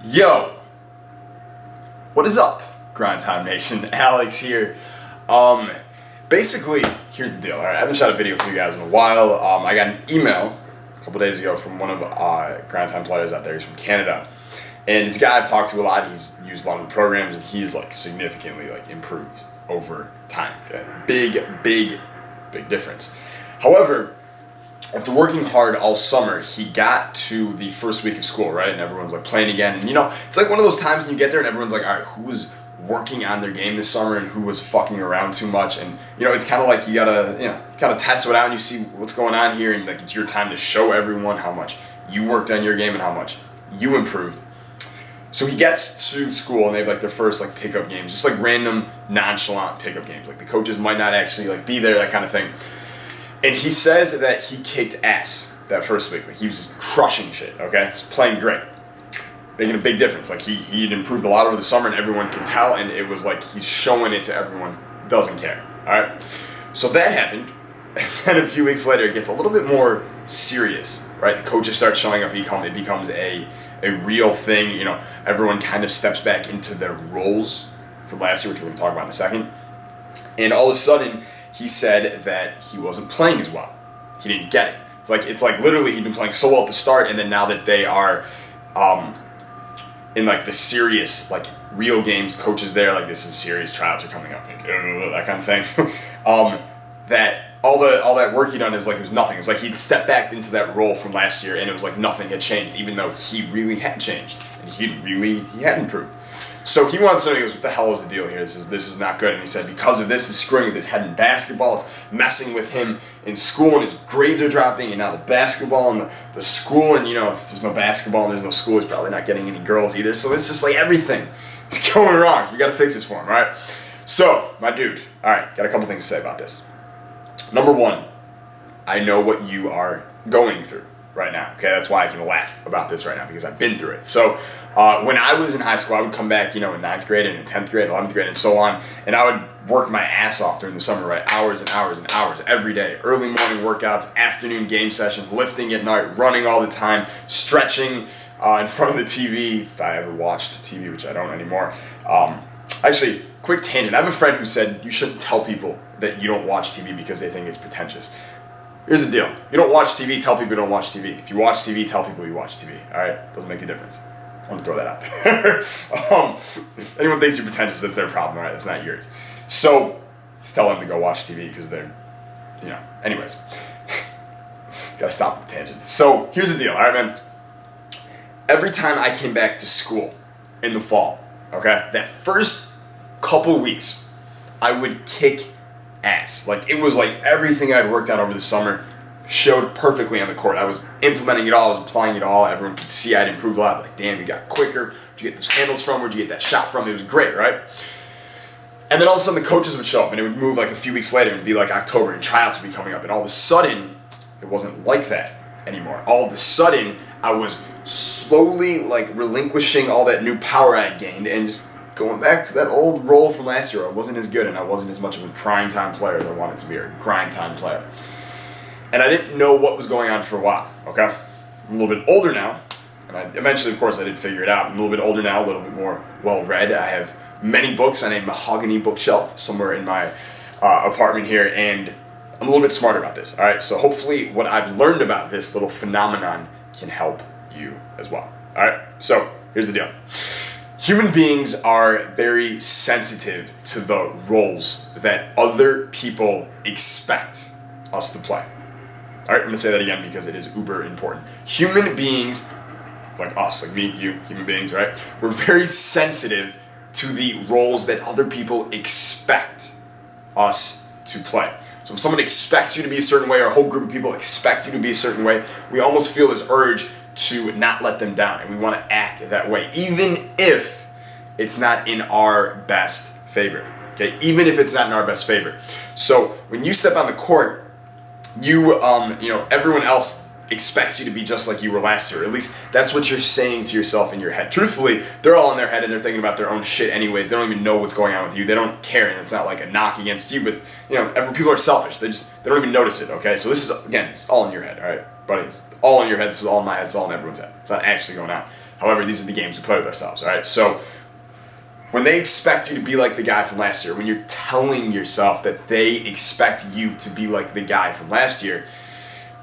Yo, what is up, Grind Time Nation? Alex here. Basically, here's the deal. All right, I haven't shot a video for you guys in a while. I got an email a couple days ago from one of Grind Time players out there. He's from Canada, and it's a guy I've talked to a lot. He's used a lot of the programs, and he's like significantly like improved over time. Okay? Big difference. However, after working hard all summer, he got to the first week of school, right? And everyone's like playing again. And you know, it's like one of those times when you get there and everyone's like, all right, who was working on their game this summer and who was fucking around too much? And you know, it's kind of like you gotta, kind of test it out and you see what's going on here. And like, it's your time to show everyone how much you worked on your game and how much you improved. So he gets to school and they have like their first like pickup games, just like random nonchalant pickup games. Like the coaches might not actually like be there, that kind of thing. And he says that he kicked ass that first week. Like he was just crushing shit, okay? He's playing great. Making a big difference. Like he'd improved a lot over the summer and everyone could tell, and it was like he's showing it to everyone, doesn't care. Alright? So that happened. And then a few weeks later it gets a little bit more serious. Right? The coaches start showing up, it becomes a real thing. You know, everyone kind of steps back into their roles from last year, which we're gonna talk about in a second. And all of a sudden he said that he wasn't playing as well. He didn't get it. It's like literally he'd been playing so well at the start, and then now that they are in like the serious, like real games, coaches there, like this is serious, tryouts are coming up, like, that kind of thing. That all that work he'd done is like it was nothing. It's like he'd stepped back into that role from last year, and it was like nothing had changed, even though he really had changed and he had improved. So he wants to know, he goes, what the hell is the deal here? This is not good. And he said because of this, it's screwing with his head in basketball. It's messing with him in school, and his grades are dropping, and now the basketball and the school, and you know, if there's no basketball and there's no school, he's probably not getting any girls either. So it's just like everything is going wrong. So we got to fix this for him, all right? So, my dude, all right, got a couple things to say about this. Number one, I know what you are going through right now, okay? That's why I can laugh about this right now, because I've been through it. So, when I was in high school, I would come back, in 9th grade and in 10th grade, 11th grade, and so on, and I would work my ass off during the summer, right? Hours and hours and hours every day. Early morning workouts, afternoon game sessions, lifting at night, running all the time, stretching in front of the TV, if I ever watched TV, which I don't anymore. Actually, quick tangent. I have a friend who said you shouldn't tell people that you don't watch TV because they think it's pretentious. Here's the deal. You don't watch TV, tell people you don't watch TV. If you watch TV, tell people you watch TV. Alright? Doesn't make a difference. I want to throw that out there. If anyone thinks you're pretentious, that's their problem, right? That's not yours. So, just tell them to go watch TV because they're, anyways. Gotta stop with the tangent. So, here's the deal, alright, man? Every time I came back to school in the fall, okay, that first couple weeks, I would kick ass. Like, it was like everything I'd worked on over the summer showed perfectly on the court. I was implementing it all, I was applying it all. Everyone could see I'd improved a lot. Like, damn, you got quicker. Where'd you get those handles from? Where'd you get that shot from? It was great, right? And then all of a sudden the coaches would show up, and it would move like a few weeks later and be like October, and tryouts would be coming up. And all of a sudden, it wasn't like that anymore. All of a sudden, I was slowly like relinquishing all that new power I'd gained and just going back to that old role from last year. I wasn't as good, and I wasn't as much of a prime time player as I wanted to be, or a grind time player. And I didn't know what was going on for a while, okay? I'm a little bit older now, and eventually, of course, I did figure it out. I'm a little bit older now, a little bit more well-read. I have many books on a mahogany bookshelf somewhere in my apartment here, and I'm a little bit smarter about this, all right? So hopefully what I've learned about this little phenomenon can help you as well, all right? So here's the deal. Human beings are very sensitive to the roles that other people expect us to play. All right, I'm going to say that again because it is uber important. Human beings, like us, like me, you, human beings, right? We're very sensitive to the roles that other people expect us to play. So if someone expects you to be a certain way, or a whole group of people expect you to be a certain way, we almost feel this urge to not let them down, and we want to act that way, even if it's not in our best favor. Okay, even if it's not in our best favor. So when you step on the court, everyone else expects you to be just like you were last year. At least that's what you're saying to yourself in your head. Truthfully, they're all in their head and they're thinking about their own shit anyways. They don't even know what's going on with you. They don't care, and it's not like a knock against you, but people are selfish. They don't even notice it, okay? So this is, again, it's all in your head, all right? Buddy, it's all in your head. This is all in my head. It's all in everyone's head. It's not actually going on. However, these are the games we play with ourselves, all right? So when they expect you to be like the guy from last year, when you're telling yourself that they expect you to be like the guy from last year,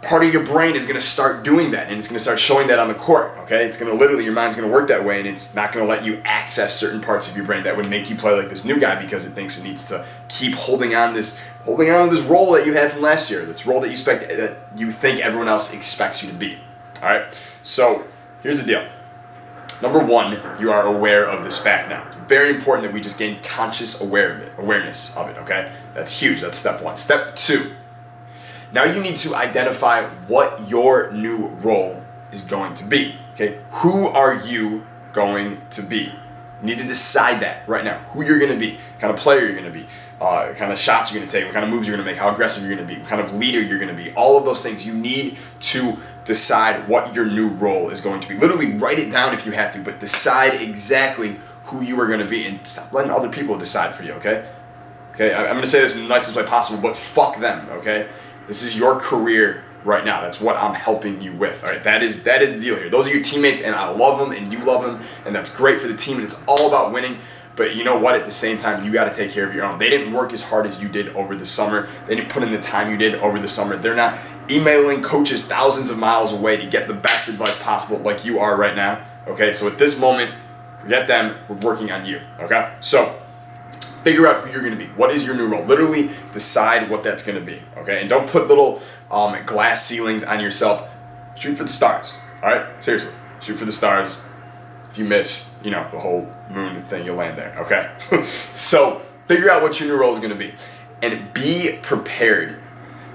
part of your brain is going to start doing that, and it's going to start showing that on the court, okay? It's going to literally, your mind's going to work that way, and it's not going to let you access certain parts of your brain that would make you play like this new guy because it thinks it needs to keep holding on to this role that you had from last year, this role that you think everyone else expects you to be, all right? So here's the deal. Number one, you are aware of this fact now. It's very important that we just gain conscious awareness of it, okay? That's huge. That's step one. Step two, now you need to identify what your new role is going to be, okay? Who are you going to be? You need to decide that right now, who you're going to be, what kind of player you're going to be, what kind of shots you're going to take, what kind of moves you're going to make, how aggressive you're going to be, what kind of leader you're going to be. All of those things, you need to decide what your new role is going to be. Literally write it down if you have to, but decide exactly who you are going to be, and stop letting other people decide for you, okay? Okay, I'm going to say this in the nicest way possible, but fuck them, okay? This is your career right now. That's what I'm helping you with, all right? That is the deal here. Those are your teammates, and I love them, and you love them, and that's great for the team, and it's all about winning. But you know what? At the same time, you got to take care of your own. They didn't work as hard as you did over the summer. They didn't put in the time you did over the summer. They're not emailing coaches thousands of miles away to get the best advice possible like you are right now, okay? So at this moment, forget them. We're working on you, okay? So figure out who you're going to be. What is your new role? Literally decide what that's going to be, okay? And don't put little glass ceilings on yourself. Shoot for the stars, all right? Seriously, shoot for the stars. If you miss, the whole moon thing, you'll land there, okay? So figure out what your new role is going to be. And be prepared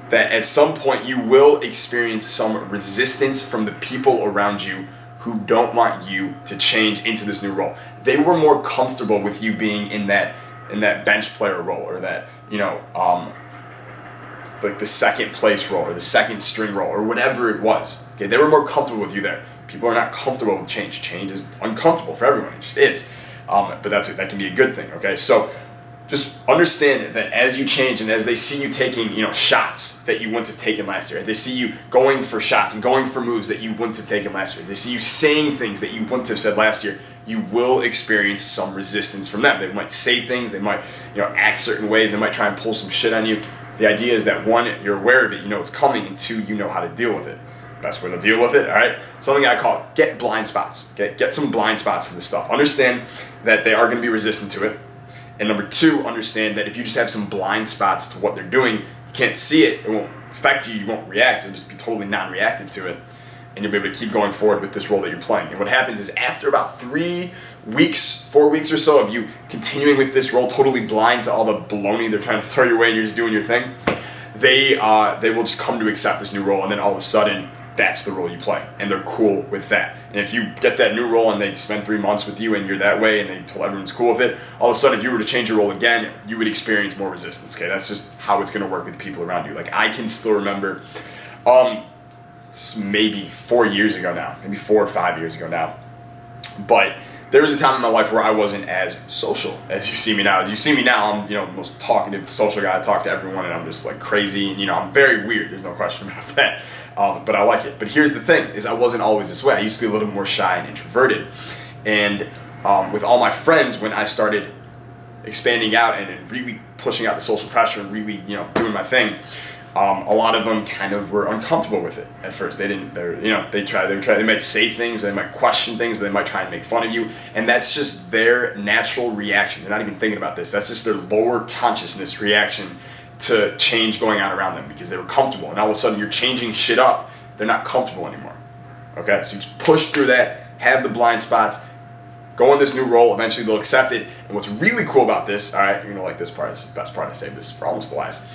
that at some point you will experience some resistance from the people around you who don't want you to change into this new role. They were more comfortable with you being in that bench player role, or that, like the second place role or the second string role or whatever it was. Okay, they were more comfortable with you there. People are not comfortable with change. Change is uncomfortable for everyone. It just is. But that can be a good thing. Okay, so just understand that as you change and as they see you taking, shots that you wouldn't have taken last year, they see you going for shots and going for moves that you wouldn't have taken last year, they see you saying things that you wouldn't have said last year, you will experience some resistance from them. They might say things, they might, act certain ways, they might try and pull some shit on you. The idea is that one, you're aware of it, you know it's coming, and two, you know how to deal with it. Best way to deal with it, all right? Something I call get blind spots, okay? Get some blind spots for this stuff. Understand that they are going to be resistant to it. And number two, understand that if you just have some blind spots to what they're doing, you can't see it, it won't affect you, you won't react, you'll just be totally non-reactive to it, and you'll be able to keep going forward with this role that you're playing. And what happens is after about 3 weeks, 4 weeks or so of you continuing with this role, totally blind to all the baloney they're trying to throw your way and you're just doing your thing, they will just come to accept this new role, and then all of a sudden, that's the role you play, and they're cool with that. And if you get that new role and they spend 3 months with you and you're that way and they told everyone's cool with it, all of a sudden if you were to change your role again, you would experience more resistance, okay? That's just how it's going to work with people around you. Like, I can still remember, maybe 4 years ago now, maybe 4 or 5 years ago now, but there was a time in my life where I wasn't as social as you see me now. As you see me now, I'm, the most talkative social guy. I talk to everyone and I'm just like crazy, and I'm very weird. There's no question about that. But I like it. But here's the thing, is I wasn't always this way. I used to be a little more shy and introverted. And with all my friends, when I started expanding out and really pushing out the social pressure and really, doing my thing, a lot of them kind of were uncomfortable with it at first. They might say things, they might question things, they might try and make fun of you. And that's just their natural reaction. They're not even thinking about this. That's just their lower consciousness reaction to change going on around them, because they were comfortable, and all of a sudden you're changing shit up, they're not comfortable anymore. Okay, so you just push through that, have the blind spots, go in this new role, eventually they'll accept it. And what's really cool about this, all right, you're gonna like this part, it's the best part, I saved this for almost the last,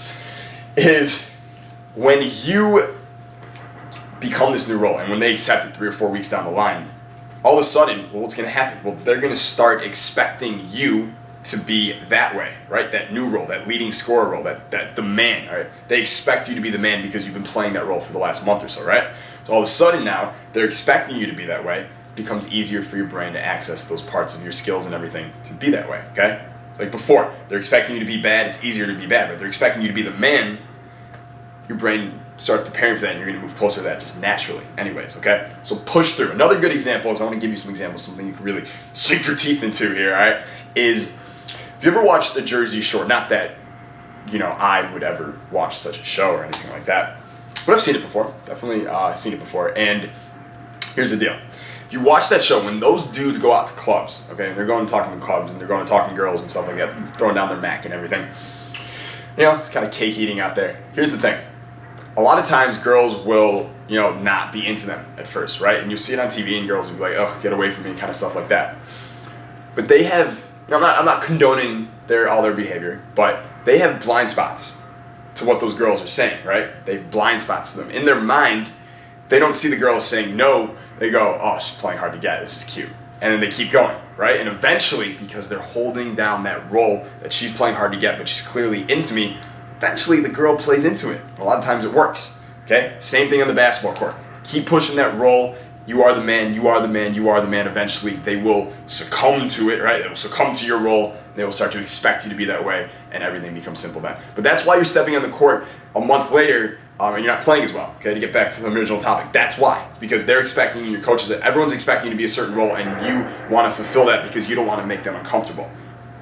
is when you become this new role and when they accept it 3 or 4 weeks down the line, all of a sudden, what's gonna happen? Well, they're gonna start expecting you to be that way, right? That new role, that leading scorer role, that the man, right? They expect you to be the man because you've been playing that role for the last month or so, right? So all of a sudden now, they're expecting you to be that way. It becomes easier for your brain to access those parts of your skills and everything to be that way, okay? It's like before, they're expecting you to be bad, it's easier to be bad, but they're expecting you to be the man, your brain start preparing for that, and you're going to move closer to that just naturally anyways, okay? So push through. Another good example is, I want to give you some examples, something you can really sink your teeth into here, all right, is if you ever watched the Jersey Shore, not that, I would ever watch such a show or anything like that, but I've seen it before, definitely seen it before, and here's the deal. If you watch that show, when those dudes go out to clubs, okay, and they're going to talking to clubs, and they're going to talking to girls and stuff like that, throwing down their Mac and everything, it's kind of cake eating out there. Here's the thing. A lot of times girls will, not be into them at first, right? And you'll see it on TV and girls will be like, oh, get away from me, kind of stuff like that. But they have, I'm not condoning all their behavior, but they have blind spots to what those girls are saying, right? They have blind spots to them. In their mind, they don't see the girl saying no. They go, oh, she's playing hard to get. This is cute. And then they keep going, right? And eventually, because they're holding down that role that she's playing hard to get, but she's clearly into me, eventually the girl plays into it. A lot of times it works, okay? Same thing on the basketball court. Keep pushing that role. You are the man, you are the man, you are the man. Eventually they will succumb to it, right? They will succumb to your role. They will start to expect you to be that way, and everything becomes simple then. But that's why you're stepping on the court a month later and you're not playing as well, okay? To get back to the original topic. That's why. It's because they're expecting you, your coaches, everyone's expecting you to be a certain role, and you want to fulfill that because you don't want to make them uncomfortable.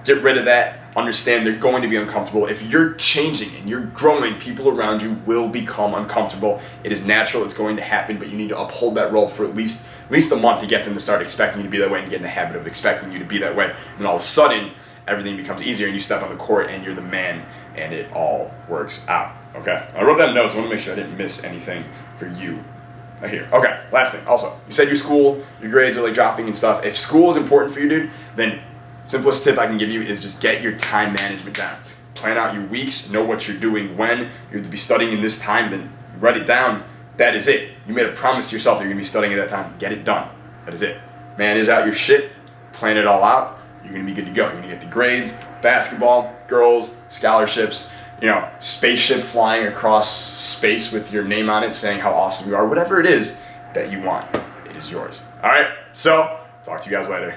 Get rid of that. Understand they're going to be uncomfortable. If you're changing and you're growing, people around you will become uncomfortable. It is natural. It's going to happen, but you need to uphold that role for at least a month to get them to start expecting you to be that way and get in the habit of expecting you to be that way. And then all of a sudden, everything becomes easier and you step on the court and you're the man and it all works out. Okay? I wrote down notes. I want to make sure I didn't miss anything for you here. Okay, last thing. Also, you said your grades are like dropping and stuff. If school is important for you, dude, then simplest tip I can give you is just get your time management down. Plan out your weeks, know what you're doing when. You have to be studying in this time, then write it down. That is it. You made a promise to yourself that you're going to be studying at that time. Get it done. That is it. Manage out your shit. Plan it all out. You're going to be good to go. You're going to get the grades, basketball, girls, scholarships, spaceship flying across space with your name on it saying how awesome you are. Whatever it is that you want, it is yours. All right? So, talk to you guys later.